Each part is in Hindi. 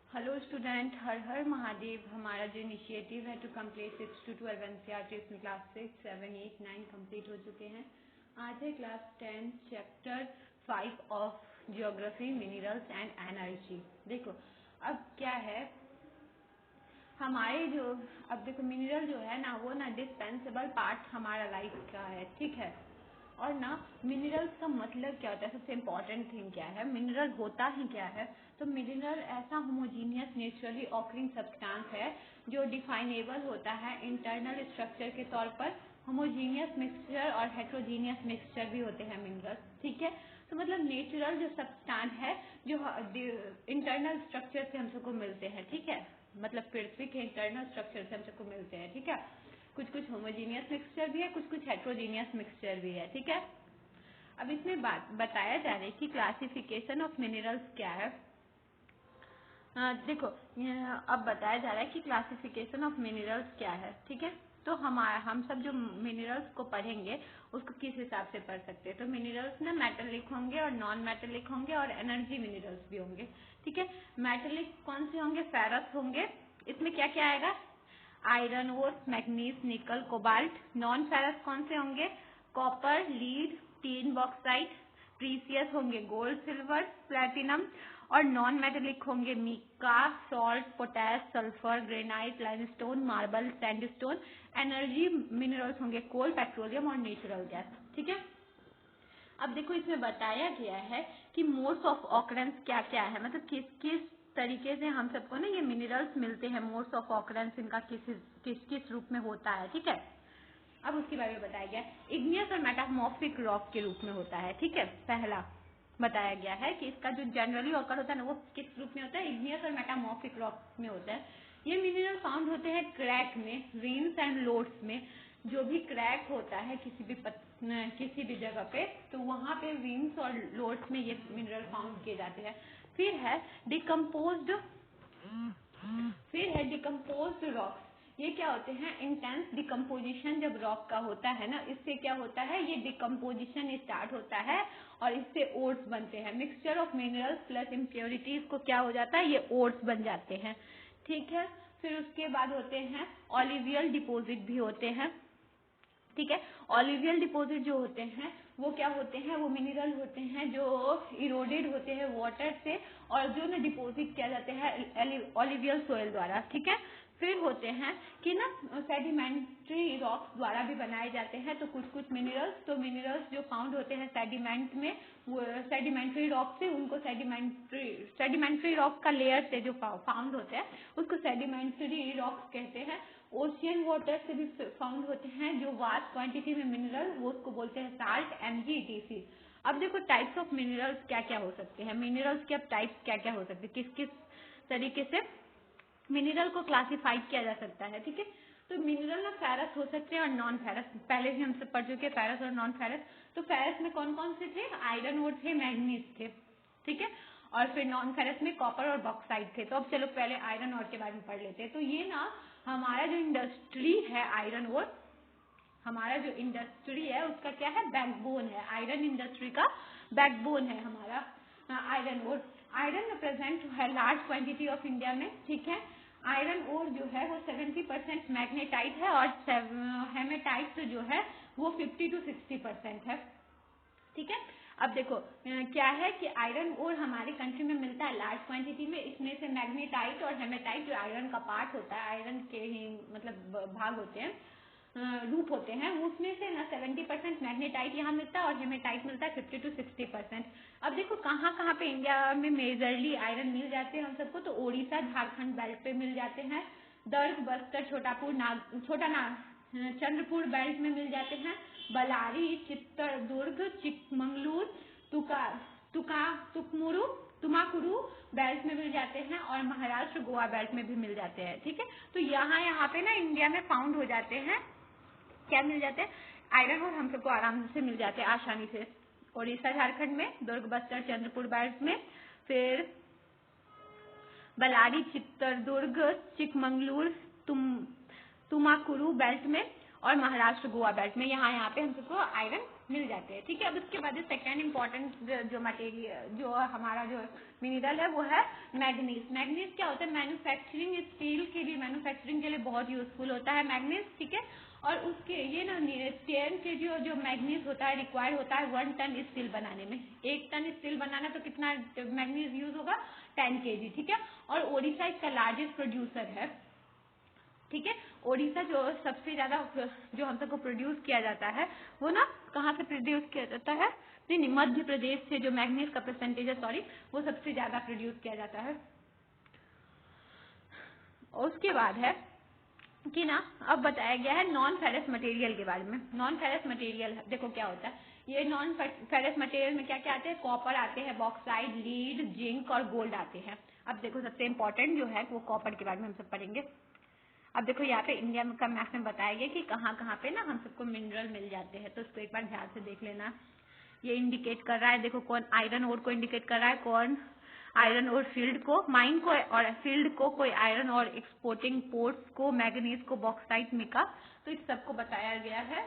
हेलो स्टूडेंट, हर हर महादेव। हमारा जो इनिशिएटिव है टू कंप्लीट 6 to 12 एनसीईआरटी, इसमें क्लास 6, 7, 8, 9 कंप्लीट हो चुके हैं। आज है class 10 chapter 5 of geography, minerals and energy. देखो अब क्या है हमारे जो, अब देखो मिनरल जो है ना वो ना डिस्पेंसेबल पार्ट हमारा लाइफ का है, ठीक है। और ना मिनरल्स का मतलब क्या होता है, सबसे इम्पोर्टेंट थिंग क्या है, मिनरल होता ही क्या है। तो मिनरल ऐसा होमोजीनियस नेचुरली ऑकरिंग सब्सटेंस है जो डिफाइनेबल होता है इंटरनल स्ट्रक्चर के तौर पर। होमोजीनियस मिक्सचर और हेट्रोजीनियस मिक्सचर भी होते हैं मिनरल, ठीक है। तो मतलब नेचुरल जो सब्सटेंस है जो इंटरनल स्ट्रक्चर से हम सबको मिलते हैं, ठीक है। मतलब पृथ्वी के इंटरनल स्ट्रक्चर से हम सबको मिलते हैं, ठीक है। कुछ कुछ होमोजीनियस मिक्सचर भी है, कुछ कुछ हेट्रोजीनियस मिक्सचर भी है, ठीक है। अब इसमें बताया जा रहा है कि क्लासिफिकेशन ऑफ मिनरल्स क्या है। देखो अब बताया जा रहा है कि क्लासिफिकेशन ऑफ मिनरल्स क्या है, ठीक है। तो हम सब जो मिनरल्स को पढ़ेंगे उसको किस हिसाब से पढ़ सकते हैं। तो मिनरल्स ना मेटेलिक होंगे और नॉन मेटेलिक होंगे और एनर्जी मिनरल्स भी होंगे, ठीक है। मेटेलिक कौन से होंगे, फेरस होंगे। इसमें क्या क्या आएगा, iron ore, manganese, nickel, cobalt. Non ferrous कौन से होंगे, copper, lead, tin, bauxite. Precious होंगे गोल्ड, सिल्वर, प्लेटिनम। और नॉन मेटेलिक होंगे mica, salt, potash, sulphur, granite, limestone, marble, sandstone. Energy minerals होंगे कोल, पेट्रोलियम और नेचुरल गैस, ठीक है। अब देखो इसमें बताया गया है कि मोड्स ऑफ ऑकरेंस क्या क्या है, मतलब किस किस तरीके से हम सबको ना ये मिनरल्स मिलते हैं। मोड्स ऑफ ऑकरेंस इनका किस किस किस रूप में होता है, ठीक है। अब उसके बारे में बताया गया इग्नियस और मेटामॉर्फिक रॉक के रूप में होता है, ठीक है। पहला बताया गया है कि इसका जो जनरली ऑकर होता है ना वो किस रूप में होता है, इग्नियस और मेटामॉर्फिक रॉक में होता है। ये मिनरल फाउंड होते हैं क्रैक में, रीन्स एंड लोड्स में। जो भी क्रैक होता है किसी भी जगह पे, तो वहां पे रीन्स और लोड्स में ये मिनरल फाउंड किए जाते हैं। फिर है डिकम्पोज्ड रॉक्स। ये क्या होते हैं, इंटेंस डिकम्पोजिशन जब रॉक का होता है ना, इससे क्या होता है, ये डिकम्पोजिशन स्टार्ट होता है और इससे ओर्स बनते हैं। Mixture of minerals plus impurities को क्या हो जाता है, ये ओर्स बन जाते हैं, ठीक है। फिर उसके बाद होते हैं ऑलिवियल डिपोजिट भी होते हैं, ठीक है। ऑलिवियल डिपोजिट जो होते हैं वो क्या होते हैं, वो मिनरल होते हैं जो इरोडेड होते हैं वाटर से और जो ना डिपोजिट किया जाते हैं ऑलिवियल सोयल द्वारा, ठीक है। फिर होते हैं कि ना सेडिमेंट्री रॉक्स द्वारा भी बनाए जाते हैं। तो कुछ कुछ मिनरल्स, तो मिनरल्स जो फाउंड होते हैं सेडिमेंट में, वो सेडिमेंट्री रॉक से, उनको सेडिमेंट्री रॉक का लेयर से जो फाउंड होते हैं उसको सेडिमेंट्री रॉक्स कहते हैं। ओशियन वाटर से भी फाउंड होते हैं जो वास्ट क्वांटिटी में मिनरल, वो उसको बोलते हैं साल्ट, MgETC। अब देखो टाइप्स ऑफ मिनरल्स क्या क्या हो सकते हैं, मिनरल्स के अब टाइप्स क्या क्या हो सकते हैं, किस किस तरीके से मिनरल को क्लासिफाइड किया जा सकता है, ठीक है। तो मिनरल ना फेरस हो सकते हैं और नॉन फेरस, पहले भी हमसे पढ़ चुके हैं फेरस और नॉन फेरस। तो फेरस में कौन कौन से थे, आयरन ओर थे, मैग्नीज थे, ठीक है। और फिर नॉन फेरस में कॉपर और बॉक्साइट थे। तो अब चलो पहले आयरन ओर के बारे में पढ़ लेते हैं। तो ये ना हमारा जो इंडस्ट्री है आयरन ओर, हमारा जो इंडस्ट्री है उसका क्या है, बैकबोन है। आयरन इंडस्ट्री का बैकबोन है हमारा आयरन ओर। आयरन प्रेजेंट है लार्ज क्वांटिटी ऑफ इंडिया में, ठीक है। आयरन ओर जो है वो 70% मैग्नेटाइट है और हेमेटाइट जो है वो 50 to 60% है, ठीक है। अब देखो क्या है कि आयरन ओर हमारे कंट्री में मिलता है लार्ज क्वांटिटी में। इसमें से मैग्नेटाइट और हेमेटाइट जो आयरन का पार्ट होता है, आयरन के ही मतलब भाग होते हैं, रूप होते हैं, उसमें से ना 70% मैग्नेटाइट यहाँ मिलता है और हेमेटाइट मिलता है 50 to 60%। अब देखो कहाँ कहाँ पे इंडिया में मेजरली आयरन मिल जाते हैं हम सबको, तो ओडिशा झारखंड बेल्ट पे मिल जाते हैं। दर्ग, बस्तर, चंद्रपुर बेल्ट में मिल जाते हैं। बलारी, चित्तौड़गढ़, चिकमंगलूर, तुमाकुरु बेल्ट में मिल जाते हैं और महाराष्ट्र, गोवा बेल्ट में भी मिल जाते हैं, ठीक है। तो यहाँ पे ना इंडिया में फाउंड हो जाते हैं, क्या मिल जाते हैं, आयरन और हम सबको आराम से मिल जाते हैं आसानी से। ओडिशा झारखंड में, दुर्ग, बस्तर, चंद्रपुर बेल्ट में, फिर बलारी, चित्तौड़गढ़, चिकमंगलूर, तुमाकुरु बेल्ट में और महाराष्ट्र, गोवा बेल्ट में, यहाँ पे हम सबको आयरन मिल जाते हैं। ठीक है, अब उसके बाद सेकेंड इंपॉर्टेंट जो मटेरियल जो हमारा जो मिनरल है वो है मैग्नीज। मैग्नीज क्या होता है? मैन्युफैक्चरिंग स्टील के लिए, मैन्युफैक्चरिंग के लिए बहुत यूजफुल होता है मैग्नीज। ठीक है, और उसके ये ना 10 के जो मैग्नीज होता है रिक्वायर्ड होता है 1 टन स्टील बनाने में। 1 टन स्टील बनाना तो कितना मैग्नीज यूज होगा? 10 kg। ठीक है, और ओडिशा इसका लार्जेस्ट प्रोड्यूसर है। ठीक है, ओडिशा जो सबसे ज्यादा जो हम सबको प्रोड्यूस किया जाता है वो ना कहाँ से प्रोड्यूस किया जाता है? नहीं, मध्य प्रदेश से जो मैग्नीज का परसेंटेज है, सॉरी, वो सबसे ज्यादा प्रोड्यूस किया जाता है। और उसके बाद है कि ना अब बताया गया है नॉन फेरस मटेरियल के बारे में। नॉन फेरस मटेरियल देखो क्या होता है। ये नॉन फेरस मटेरियल में क्या क्या आते हैं? कॉपर आते हैं, बॉक्साइड, लीड, जिंक और गोल्ड आते हैं। अब देखो सबसे इम्पोर्टेंट जो है वो कॉपर के बारे में हम सब पढ़ेंगे। अब देखो यहाँ पे इंडिया का मैप में बताया गया कि कहाँ कहाँ पे ना हम सबको मिनरल मिल जाते हैं, तो उसको एक बार ध्यान से देख लेना। ये इंडिकेट कर रहा है, देखो कौन आयरन ओर को इंडिकेट कर रहा है, कौन आयरन और फील्ड को, माइन को और फील्ड को, कोई आयरन और एक्सपोर्टिंग पोर्ट्स को, मैग्नीज को, बॉक्साइट, मिका। तो इस सबको बताया गया है,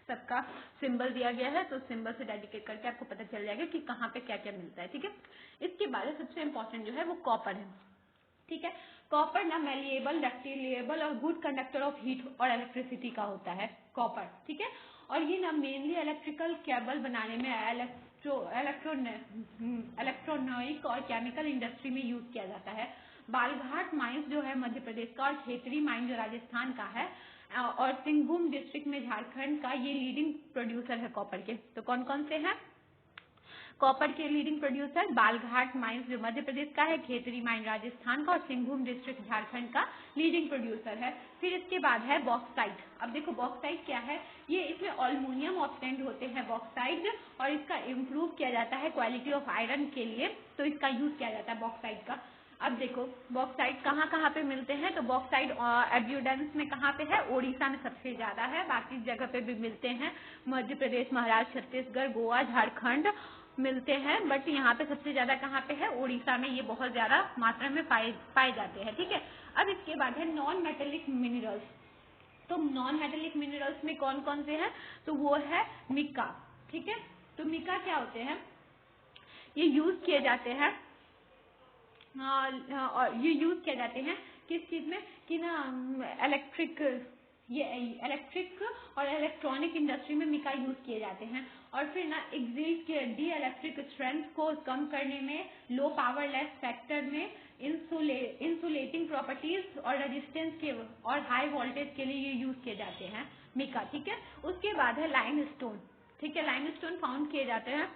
सबका सिंबल दिया गया है, तो सिंबल से डेडिकेट करके आपको पता चल जाएगा कि कहाँ पे क्या क्या मिलता है। ठीक है, इसके बाद सबसे इम्पोर्टेंट जो है वो कॉपर है। ठीक है, कॉपर ना मेलिएबल, डक्टिलिएबल और गुड कंडक्टर ऑफ हीट और इलेक्ट्रिसिटी का होता है कॉपर। ठीक है, और ये ना मेनली इलेक्ट्रिकल केबल बनाने में, इलेक्ट्रॉनिक और केमिकल इंडस्ट्री में यूज किया जाता है। बालघाट माइंस जो है मध्य प्रदेश का, और खेतरी माइन जो राजस्थान का है, और सिंहभूम डिस्ट्रिक्ट में झारखंड का, ये लीडिंग प्रोड्यूसर है कॉपर के। तो कौन कौन से हैं कॉपर के लीडिंग प्रोड्यूसर? बालघाट माइंस जो मध्य प्रदेश का है, खेतरी माइन राजस्थान का, और सिंहभूम डिस्ट्रिक्ट झारखंड का लीडिंग प्रोड्यूसर है। फिर इसके बाद है बॉक्साइट। अब देखो बॉक्साइट क्या है? ये इसमें अल्मोनियम ऑक्साइड होते हैं बॉक्साइट, और इसका इम्प्रूव किया जाता है क्वालिटी ऑफ आयरन के लिए, तो इसका यूज किया जाता है बॉक्साइट का। अब देखो बॉक्साइट कहाँ कहाँ पे मिलते हैं? तो बॉक्साइट एब्यूडेंस में कहाँ पे है? ओडिशा में सबसे ज्यादा है, बाकी जगह पे भी मिलते हैं, मध्य प्रदेश, महाराष्ट्र, छत्तीसगढ़, गोवा, झारखंड मिलते हैं, बट यहाँ पे सबसे ज्यादा कहाँ पे है? ओडिशा में ये बहुत ज्यादा मात्रा में पाए जाते हैं। ठीक है, अब इसके बाद है नॉन मेटेलिक मिनरल्स। तो नॉन मेटेलिक मिनरल्स में कौन कौन से हैं? तो वो है मिका। ठीक है, तो मिका क्या होते हैं? ये यूज किए जाते हैं, और ये यूज किए जाते हैं किस चीज में? कि ना इलेक्ट्रिक और इलेक्ट्रॉनिक इंडस्ट्री में मिका यूज किए जाते हैं। और फिर ना एग्जिट के डी इलेक्ट्रिक स्ट्रेंथ को कम करने में, लो पावर लेस फैक्टर में, इंसुलेटिंग प्रॉपर्टीज और रेजिस्टेंस के और हाई वोल्टेज के लिए ये यूज किए जाते हैं मिका। ठीक है, उसके बाद है लाइमस्टोन। ठीक है, लाइमस्टोन फाउंड किए जाते हैं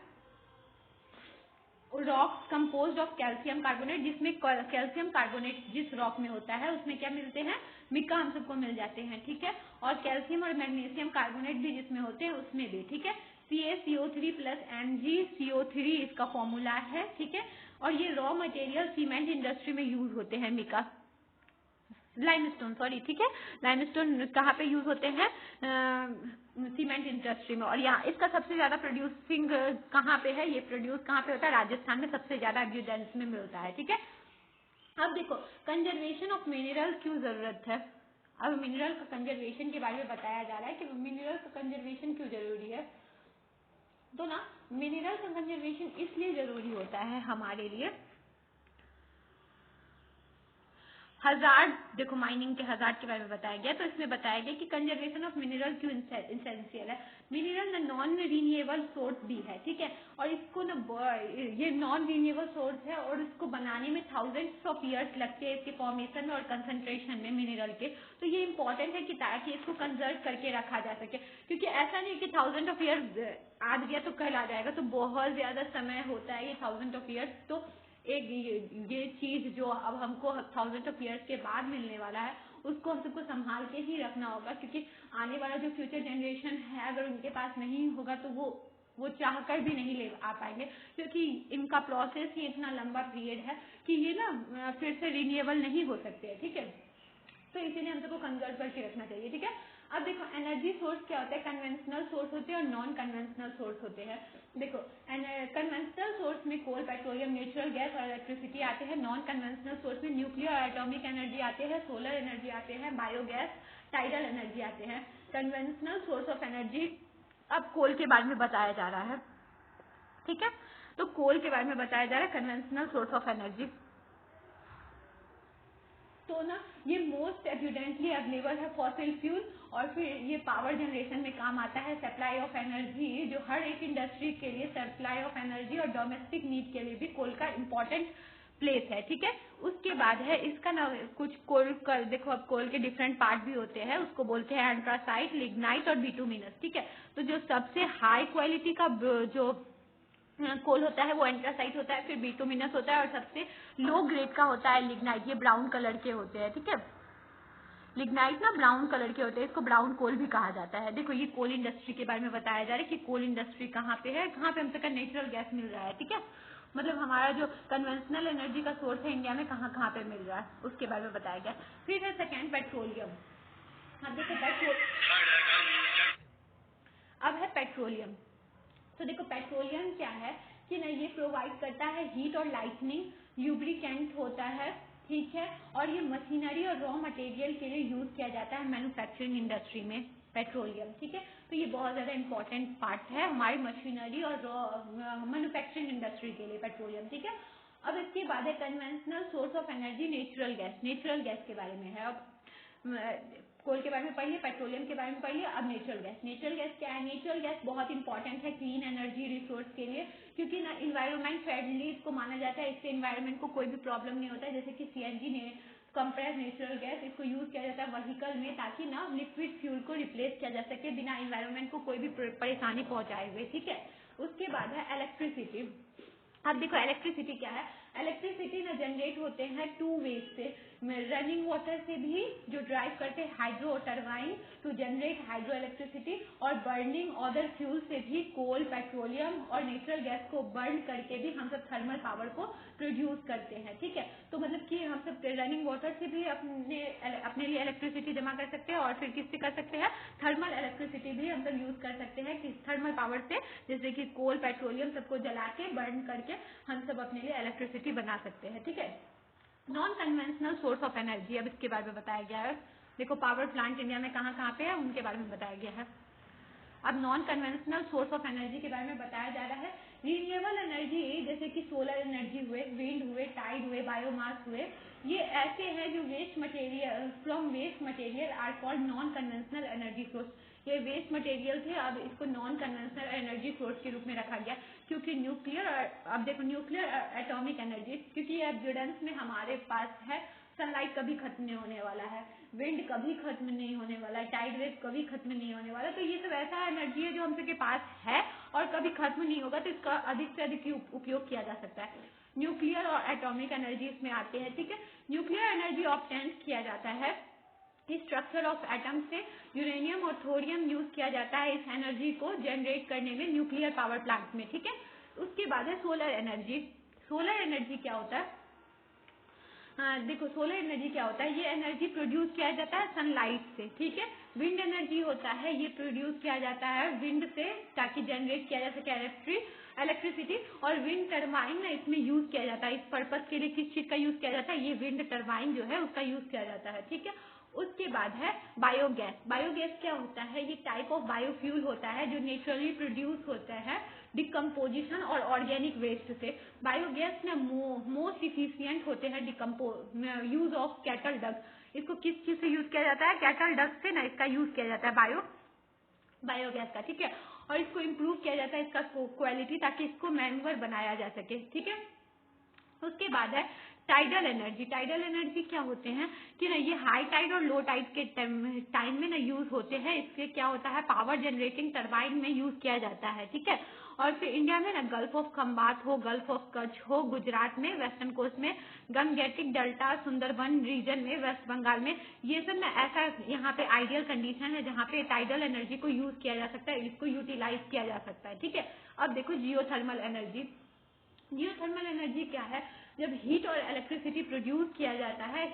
rocks composed of calcium carbonate, जिसमें कैल्शियम कार्बोनेट जिस रॉक में होता है उसमें क्या मिलते हैं? मिका हम सबको मिल जाते हैं। ठीक है, और कैल्शियम और मैग्नीशियम कार्बोनेट भी जिसमें होते हैं उसमें भी। ठीक है, CaCO3 प्लस MgCO3 इसका फॉर्मूला है। ठीक है, और ये रॉ मटेरियल सीमेंट इंडस्ट्री में यूज होते हैं मिका, लाइमस्टोन, सॉरी। ठीक है, लाइमस्टोन कहाँ पे यूज होते हैं? सीमेंट इंडस्ट्री में। और यहाँ इसका सबसे ज्यादा प्रोड्यूसिंग कहाँ पे है? ये प्रोड्यूस कहाँ पे होता है? राजस्थान में सबसे ज्यादा एब्यूडेंस में मिलता है। ठीक है, अब देखो कंजर्वेशन ऑफ मिनरल क्यों जरूरत है? अब मिनरल का कंजर्वेशन के बारे में बताया जा रहा है कि मिनरल का कंजर्वेशन क्यों जरूरी है। तो ना मिनरल का कंजर्वेशन इसलिए जरूरी होता है हमारे लिए, हजार्ड, देखो माइनिंग के हजार्ड के बारे में बताया गया, तो इसमें बताया गया कि कंजर्वेशन ऑफ मिनरल क्यों इसेंशियल है। मिनरल ना नॉन रिन्यूएबल सोर्स भी है। ठीक है, और इसको ना ये नॉन रिन्यूएबल सोर्स है, और इसको बनाने में थाउजेंड्स ऑफ ईयर्स लगते हैं, इसके फॉर्मेशन में और कंसंट्रेशन में मिनरल के। तो ये इंपॉर्टेंट है कि ताकि इसको कंजर्व करके रखा जा सके, क्योंकि ऐसा नहीं कि थाउजेंड ऑफ ईयर आज गया तो कल आ जाएगा, तो बहुत ज्यादा समय होता है ये थाउजेंड ऑफ ईयर्स। तो एक ये चीज जो अब हमको थाउजेंड ऑफ ईयर्स के बाद मिलने वाला है उसको हम सबको संभाल के ही रखना होगा, क्योंकि आने वाला जो फ्यूचर जनरेशन है अगर उनके पास नहीं होगा तो वो चाह कर भी नहीं ले आ पाएंगे, क्योंकि इनका प्रोसेस ही इतना लंबा पीरियड है कि ये ना फिर से रिन्यूएबल नहीं हो सकते हैं। ठीक है, तो इसीलिए हम सबको कंजर्व करके रखना चाहिए। ठीक है, अब देखो एनर्जी सोर्स क्या होता है? कन्वेंशनल सोर्स होते हैं और नॉन कन्वेंशनल सोर्स होते हैं। देखो कन्वेंशनल सोर्स में कोल, पेट्रोलियम, नेचुरल गैस और इलेक्ट्रिसिटी आते हैं। नॉन कन्वेंशनल सोर्स में न्यूक्लियर और एटॉमिक एनर्जी आते हैं, सोलर एनर्जी आते हैं, बायोगैस, टाइडल एनर्जी आते हैं। कन्वेंशनल सोर्स ऑफ एनर्जी अब कोल के बारे में बताया जा रहा है, ठीक है। तो कोल के बारे में बताया जा रहा है, कन्वेंशनल सोर्स ऑफ एनर्जी। तो ना ये मोस्ट एविडेंटली अवेलेबल है फॉसिल फ्यूल, और फिर ये पावर जनरेशन में काम आता है, सप्लाई ऑफ एनर्जी, जो हर एक इंडस्ट्री के लिए सप्लाई ऑफ एनर्जी और डोमेस्टिक नीड के लिए भी कोल का इम्पोर्टेंट प्लेस है, ठीक है। उसके बाद है इसका ना कुछ कोल का, देखो अब कोल के डिफरेंट पार्ट भी होते हैं, उसको बोलते हैं एंथ्रासाइट, लिग्नाइट और बिटुमिनस, ठीक है। तो जो सबसे हाई क्वालिटी का जो कोल होता है वो एंथ्रासाइट होता है, फिर बिटुमिनस होता है, और सबसे लो ग्रेड का होता है लिग्नाइट। ये ब्राउन कलर के होते हैं, ठीक है। लिग्नाइट ना ब्राउन कलर के होते हैं, इसको ब्राउन कोल भी कहा जाता है। देखो ये कोल इंडस्ट्री के बारे में बताया जा रहा है कि कोल इंडस्ट्री कहाँ पे है, कहाँ पे हमसे नेचुरल गैस मिल रहा है, ठीक है। मतलब हमारा जो कन्वेंशनल एनर्जी का सोर्स है इंडिया में कहाँ कहाँ पे मिल रहा है, उसके बारे में बताया गया। फिर है सेकेंड पेट्रोलियम। अब देखो अब है पेट्रोलियम। तो देखो पेट्रोलियम क्या है कि ना ये प्रोवाइड करता है हीट और लाइटनिंग, ल्यूब्रिकेंट होता है, ठीक है। और ये मशीनरी और रॉ मटेरियल के लिए यूज किया जाता है मैन्युफैक्चरिंग इंडस्ट्री में पेट्रोलियम, ठीक है। तो ये बहुत ज्यादा इंपॉर्टेंट पार्ट है हमारी मशीनरी और रॉ मैन्युफैक्चरिंग इंडस्ट्री के लिए पेट्रोलियम, ठीक है। अब इसके बाद है conventional source of energy natural gas. Natural gas के बारे में है, अब कोल के बारे में पढ़िए, पेट्रोलियम के बारे में पढ़िए, अब नेचुरल गैस। नेचुरल गैस क्या है? नेचुरल गैस बहुत इंपॉर्टेंट है क्लीन एनर्जी रिसोर्स के लिए, क्योंकि ना इन्वायरमेंट फ्रेंडली इसको माना जाता है, इससे इन्वायरमेंट को कोई भी प्रॉब्लम नहीं होता है। जैसे कि सीएनजी ने कंप्रेस नेचुरल गैस, इसको यूज किया जाता है व्हीकल में, ताकि ना लिक्विड फ्यूल को रिप्लेस किया जा सके बिना इन्वायरमेंट को कोई भी परेशानी पहुंचाए हुए, ठीक है। उसके बाद है इलेक्ट्रिसिटी। अब देखो इलेक्ट्रिसिटी क्या है? इलेक्ट्रिसिटी ना जनरेट होते हैं टू वेज से, रनिंग वाटर से भी जो ड्राइव करते हैं hydro turbine to generate hydro electricity, और बर्निंग अदर फ्यूल से भी कोल, पेट्रोलियम और नेचुरल गैस को बर्न करके भी हम सब थर्मल पावर को प्रोड्यूस करते हैं, ठीक है। तो मतलब कि हम सब रनिंग वाटर से भी अपने लिए इलेक्ट्रिसिटी जमा कर सकते हैं, और फिर किससे कर सकते हैं? थर्मल इलेक्ट्रिसिटी भी हम सब यूज कर सकते हैं कि थर्मल पावर से, जैसे कि कोल, पेट्रोलियम सबको जला के बर्न करके हम सब अपने लिए इलेक्ट्रिसिटी बना सकते हैं, ठीक है। Non conventional source of energy, अब इसके बारे में बताया गया है। देखो पावर प्लांट इंडिया में कहाँ कहाँ पे है उनके बारे में बताया गया है। अब non conventional source of energy के बारे में बताया जा रहा है। रिन्यूएबल एनर्जी जैसे कि सोलर एनर्जी हुए, विंड हुए, टाइड हुए, बायोमास हुए, ये ऐसे हैं जो waste material from waste material are called non conventional energy source. ये वेस्ट मटेरियल थे, अब इसको नॉन कन्वेंशनल एनर्जी सोर्स के रूप में रखा गया, क्योंकि न्यूक्लियर, अब देखो न्यूक्लियर एटॉमिक एनर्जी, क्योंकि एविडेंस में हमारे पास है सनलाइट कभी खत्म नहीं होने वाला है, विंड कभी खत्म नहीं होने वाला है, टाइड वेव कभी खत्म नहीं होने वाला, तो ये सब ऐसा एनर्जी है जो हम सबके पास है और कभी खत्म नहीं होगा, तो इसका अधिक से अधिक उपयोग किया जा सकता है। न्यूक्लियर और एटॉमिक एनर्जी इसमें आते हैं, ठीक है। न्यूक्लियर एनर्जी ऑब्टेन किया जाता है स्ट्रक्चर ऑफ एटम से, यूरेनियम और थोरियम यूज किया जाता है इस एनर्जी को जनरेट करने में न्यूक्लियर पावर प्लांट में, ठीक है। उसके बाद है सोलर एनर्जी। सोलर एनर्जी क्या होता है? देखो सोलर एनर्जी क्या होता है? ये एनर्जी प्रोड्यूस किया जाता है सनलाइट से, ठीक है। विंड एनर्जी होता है, ये प्रोड्यूस किया जाता है विंड से, ताकि जनरेट किया जा सके इलेक्ट्रिसिटी, और विंड टरबाइन ना इसमें यूज किया जाता है। इस पर्पज के लिए किस चीज का यूज किया जाता है? ये विंड टरबाइन जो है उसका यूज किया जाता है, ठीक है। उसके बाद है बायोगैस। बायोगैस क्या होता है? ये टाइप ऑफ बायोफ्यूल होता है जो नेचुरली प्रोड्यूस होता है डिकम्पोजिशन और ऑर्गेनिक वेस्ट से। बायोगैस ना मोस्ट इफिशियंट होते हैं यूज ऑफ कैटल डस्ट। इसको किस चीज से यूज किया जाता है? कैटल डस्ट से ना इसका यूज किया जाता है बायोगैस का, ठीक है। और इसको इम्प्रूव किया जाता है इसका क्वालिटी, ताकि इसको मैन्युअर बनाया जा सके, ठीक है। उसके बाद है टाइडल एनर्जी। टाइडल एनर्जी क्या होते हैं कि ना ये हाई टाइड और लो टाइड के टाइम में ना यूज होते हैं। इससे क्या होता है? पावर जनरेटिंग टरबाइन में यूज किया जाता है, ठीक है। और फिर इंडिया में ना गल्फ ऑफ खंबात हो, गल्फ ऑफ कच्छ हो, गुजरात में, वेस्टर्न कोस्ट में, गंगेटिक डेल्टा, सुंदरबन रीजन में, वेस्ट बंगाल में, ये सब ना ऐसा यहाँ पे आइडियल कंडीशन है जहाँ पे टाइडल एनर्जी को यूज किया जा सकता है, इसको यूटिलाइज किया जा सकता है, ठीक है। अब देखो जियोथर्मल एनर्जी। जियोथर्मल एनर्जी क्या है? जब हीट और इलेक्ट्रिसिटी प्रोड्यूस किया जाता है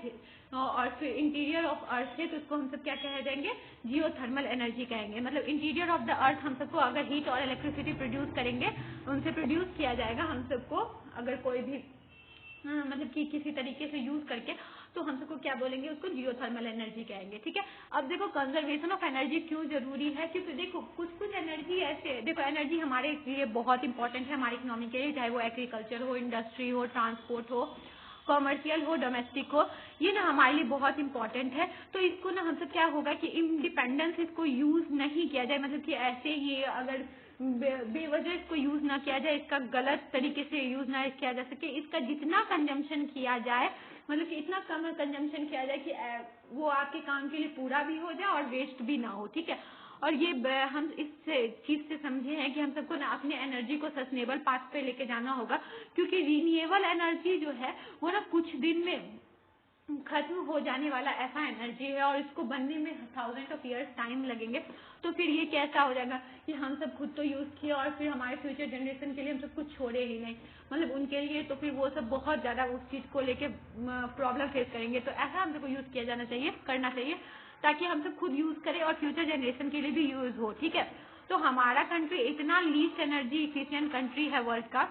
और फिर इंटीरियर ऑफ अर्थ से, तो उसको हम सब क्या कह देंगे? जियोथर्मल एनर्जी कहेंगे। मतलब इंटीरियर ऑफ द अर्थ हम सबको अगर हीट और इलेक्ट्रिसिटी प्रोड्यूस करेंगे, उनसे प्रोड्यूस किया जाएगा हम सबको, अगर कोई भी मतलब कि किसी तरीके से यूज करके, तो हम सबको क्या बोलेंगे, उसको जियोथर्मल एनर्जी कहेंगे। ठीक है, अब देखो कंजर्वेशन ऑफ एनर्जी क्यों जरूरी है, क्योंकि देखो कुछ कुछ एनर्जी ऐसे, देखो एनर्जी हमारे लिए बहुत इंपॉर्टेंट है हमारी इकोनॉमी के लिए, चाहे वो एग्रीकल्चर हो, इंडस्ट्री हो, ट्रांसपोर्ट हो, कॉमर्शियल हो, डोमेस्टिक हो, ये ना हमारे लिए बहुत इंपॉर्टेंट है। तो इसको ना हमसे क्या होगा कि इंडिपेंडेंस इसको यूज नहीं किया जाए, मतलब कि ऐसे ही अगर बेवजह इसको यूज ना किया जाए, इसका गलत तरीके से यूज ना किया जा सके, इसका जितना कंजम्पशन किया जाए, मतलब कि इतना कम कंजम्पशन किया जाए कि वो आपके काम के लिए पूरा भी हो जाए और वेस्ट भी ना हो। ठीक है, और ये हम इस चीज से समझे हैं कि हम सबको ना अपने एनर्जी को सस्टेनेबल पाथ पे लेके जाना होगा, क्योंकि रिन्यूएबल एनर्जी जो है वो ना कुछ दिन में खत्म हो जाने वाला ऐसा एनर्जी है, और इसको बनने में 1000 ऑफ ईयर्स टाइम लगेंगे। तो फिर ये कैसा हो जाएगा कि हम सब खुद तो यूज किए और फिर हमारे फ्यूचर जनरेशन के लिए हम सब कुछ छोड़े ही नहीं, मतलब उनके लिए तो फिर वो सब बहुत ज्यादा उस चीज को लेके प्रॉब्लम फेस करेंगे। तो ऐसा हम सबको यूज किया जाना चाहिए, करना चाहिए, ताकि हम सब खुद यूज करें और फ्यूचर जनरेशन के लिए भी यूज हो। ठीक है, तो हमारा कंट्री इतना लीस्ट एनर्जी इफिशियंट कंट्री है वर्ल्ड का,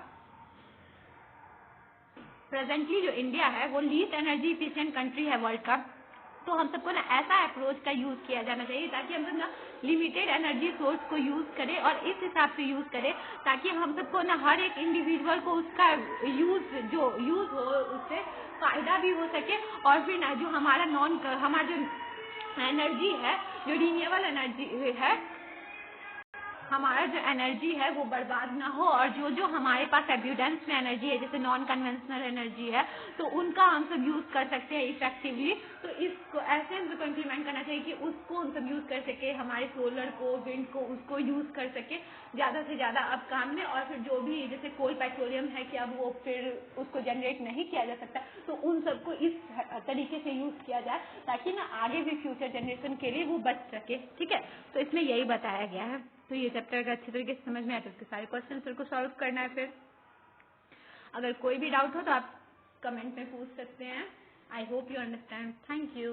प्रेजेंटली जो इंडिया है वो लीस्ट एनर्जी इफिशियंट कंट्री है वर्ल्ड का। तो हम सबको ना ऐसा अप्रोच का यूज किया जाना चाहिए ताकि हम सब ना लिमिटेड एनर्जी सोर्स को यूज करें और इस हिसाब से यूज करें ताकि हम सबको ना हर एक इंडिविजुअल को उसका जो यूज हो उससे फायदा भी हो सके, और फिर ना जो हमारा जो एनर्जी है, जो रिन्यूएबल एनर्जी है, हमारा जो एनर्जी है वो बर्बाद ना हो, और जो जो हमारे पास एब्यूडेंस में एनर्जी है जैसे नॉन कन्वेंशनल एनर्जी है, तो उनका हम सब यूज कर सकते हैं इफेक्टिवली। तो इसको ऐसे हम सबको इम्प्लीमेंट करना चाहिए कि उसको हम सब यूज कर सके, हमारे सोलर को, विंड को, उसको यूज कर सके ज्यादा से ज्यादा अब काम में। और फिर जो भी जैसे कोल पेट्रोलियम है कि अब वो फिर उसको जनरेट नहीं किया जा सकता, तो उन सबको इस तरीके से यूज किया जाए ताकि ना आगे भी फ्यूचर जनरेशन के लिए वो बच सके। ठीक है, तो इसमें यही बताया गया है। तो ये चैप्टर अगर अच्छे तरीके से समझ में आए तो उसके सारे क्वेश्चन को सॉल्व करना है। फिर अगर कोई भी डाउट हो तो आप कमेंट में पूछ सकते हैं। I hope you understand. Thank you.